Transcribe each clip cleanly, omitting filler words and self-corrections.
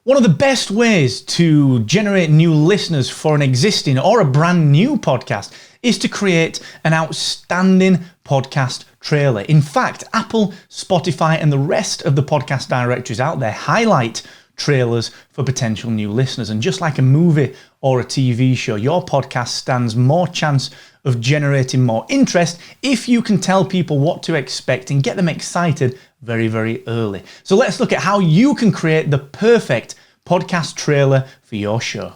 One of the best ways to generate new listeners for an existing or a brand new podcast is to create an outstanding podcast trailer. In fact, Apple, Spotify, and the rest of the podcast directories out there highlight trailers for potential new listeners. And just like a movie or a TV show, your podcast stands more chance of generating more interest if you can tell people what to expect and get them excited very, very early. So let's look at how you can create the perfect podcast trailer for your show.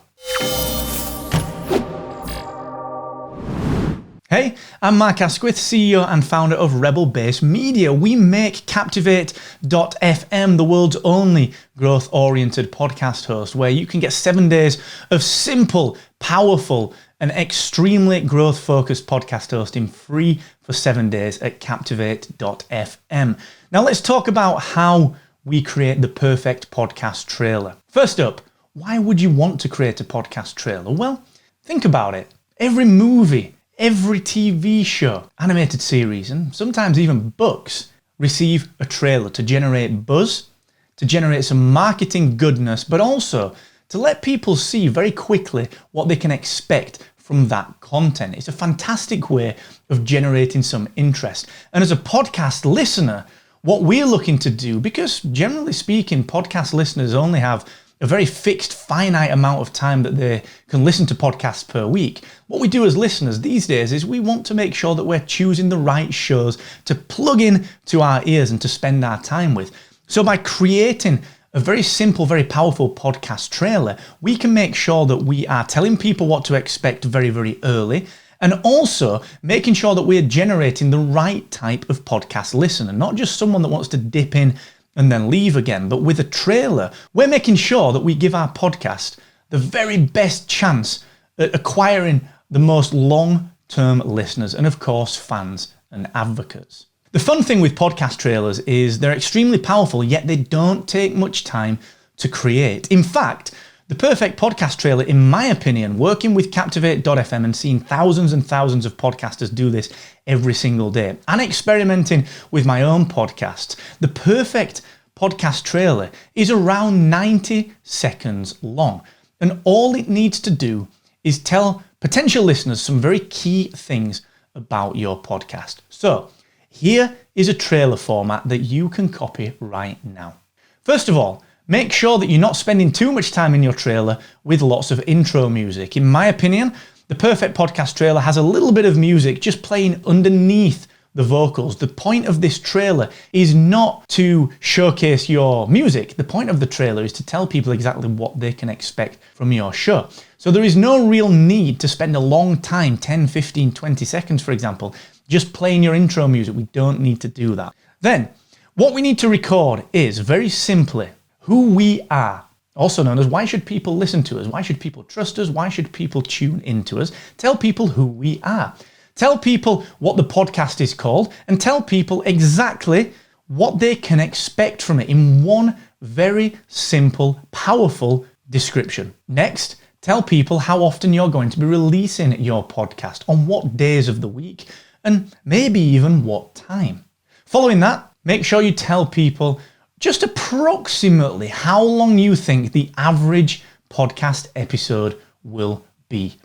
Hey, I'm Mark Asquith, CEO and founder of Rebel Base Media. We make Captivate.fm the world's only growth-oriented podcast host, where you can get 7 days of simple, powerful, and extremely growth-focused podcast hosting free for 7 days at Captivate.fm. Now let's talk about how we create the perfect podcast trailer. First up, why would you want to create a podcast trailer? Well, think about it. Every movie, every TV show, animated series, and sometimes even books receive a trailer to generate buzz, to generate some marketing goodness, but also to let people see very quickly what they can expect from that content. It's a fantastic way of generating some interest. And as a podcast listener, what we're looking to do, because generally speaking, podcast listeners only have a very fixed, finite amount of time that they can listen to podcasts per week. What we do as listeners these days is we want to make sure that we're choosing the right shows to plug in to our ears and to spend our time with. So by creating a very simple, very powerful podcast trailer, we can make sure that we are telling people what to expect very, very early, and also making sure that we're generating the right type of podcast listener, not just someone that wants to dip in and then leave again. But with a trailer, we're making sure that we give our podcast the very best chance at acquiring the most long-term listeners and, of course, fans and advocates. The fun thing with podcast trailers is they're extremely powerful, yet they don't take much time to create. In fact, the perfect podcast trailer, in my opinion, working with Captivate.fm and seeing thousands and thousands of podcasters do this every single day, and experimenting with my own podcasts, the perfect podcast trailer is around 90 seconds long. And all it needs to do is tell potential listeners some very key things about your podcast. So here is a trailer format that you can copy right now. First of all, make sure that you're not spending too much time in your trailer with lots of intro music. In my opinion, the perfect podcast trailer has a little bit of music just playing underneath the vocals. The point of this trailer is not to showcase your music. The point of the trailer is to tell people exactly what they can expect from your show. So there is no real need to spend a long time, 10, 15, 20 seconds, for example, just playing your intro music. We don't need to do that. Then, what we need to record is, very simply, who we are, also known as why should people listen to us, why should people trust us, why should people tune into us. Tell people who we are. Tell people what the podcast is called, and tell people exactly what they can expect from it in one very simple, powerful description. Next, tell people how often you're going to be releasing your podcast, on what days of the week, and maybe even what time. Following that, make sure you tell people just approximately how long you think the average podcast episode will be.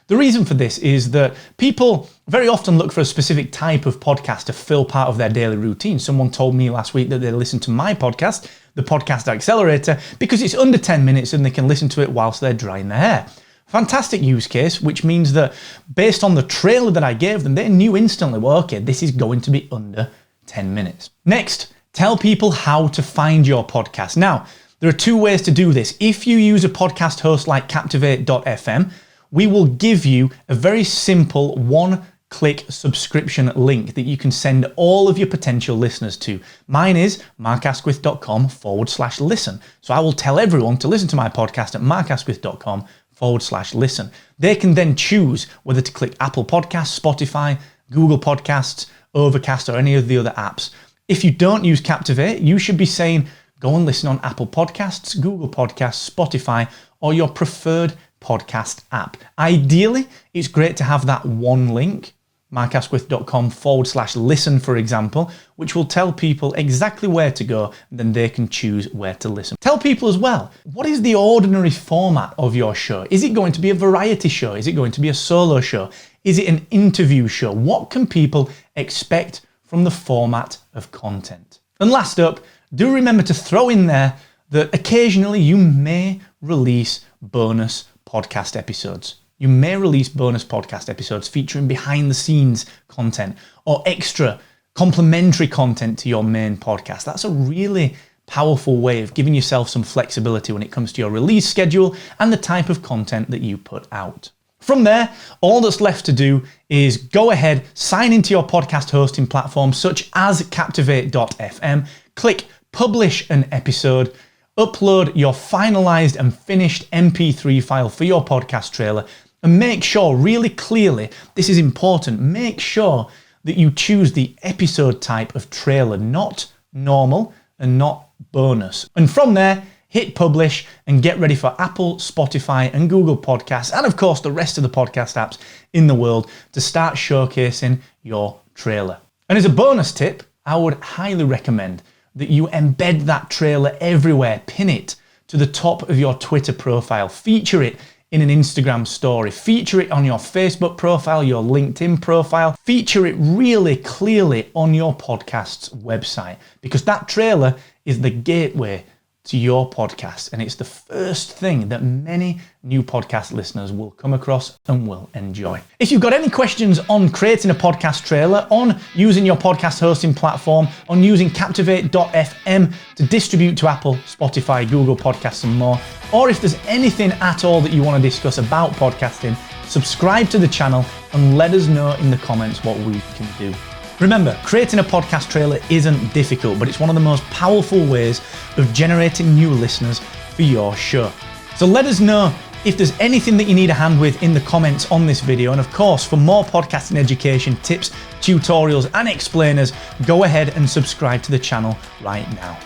The reason for this is that people very often look for a specific type of podcast to fill part of their daily routine. Someone told me last week that they listened to my podcast, the Podcast Accelerator, because it's under 10 minutes and they can listen to it whilst they're drying their hair. Fantastic use case, which means that based on the trailer that I gave them, they knew instantly, well, okay, this is going to be under 10 minutes. Next, tell people how to find your podcast. Now, there are two ways to do this. If you use a podcast host like Captivate.fm, we will give you a very simple one-click subscription link that you can send all of your potential listeners to. Mine is markasquith.com/listen. So I will tell everyone to listen to my podcast at markasquith.com/listen. They can then choose whether to click Apple Podcasts, Spotify, Google Podcasts, Overcast, or any of the other apps. If you don't use Captivate, you should be saying, go and listen on Apple Podcasts, Google Podcasts, Spotify, or your preferred podcast app. Ideally, it's great to have that one link markasquith.com/listen, for example, which will tell people exactly where to go, and then they can choose where to listen. Tell people as well, what is the ordinary format of your show? Is it going to be a variety show? Is it going to be a solo show? Is it an interview show? What can people expect from the format of content? And last up, do remember to throw in there that occasionally you may release bonus podcast episodes. You may release bonus podcast episodes featuring behind the scenes content or extra complementary content to your main podcast. That's a really powerful way of giving yourself some flexibility when it comes to your release schedule and the type of content that you put out. From there, all that's left to do is go ahead, sign into your podcast hosting platform such as Captivate.fm, click publish an episode, upload your finalized and finished MP3 file for your podcast trailer, and make sure really clearly, this is important, make sure that you choose the episode type of trailer, not normal and not bonus. And from there, hit publish and get ready for Apple, Spotify, and Google Podcasts, and of course the rest of the podcast apps in the world to start showcasing your trailer. And as a bonus tip, I would highly recommend that you embed that trailer everywhere, pin it to the top of your Twitter profile, feature it in an Instagram story, feature it on your Facebook profile, your LinkedIn profile, feature it really clearly on your podcast's website, because that trailer is the gateway to your podcast, and it's the first thing that many new podcast listeners will come across and will enjoy. If you've got any questions on creating a podcast trailer, on using your podcast hosting platform, on using Captivate.fm to distribute to Apple, Spotify, Google Podcasts and more, or if there's anything at all that you want to discuss about podcasting, subscribe to the channel and let us know in the comments what we can do. Remember, creating a podcast trailer isn't difficult, but it's one of the most powerful ways of generating new listeners for your show. So let us know if there's anything that you need a hand with in the comments on this video. And of course, for more podcasting education, tips, tutorials, and explainers, go ahead and subscribe to the channel right now.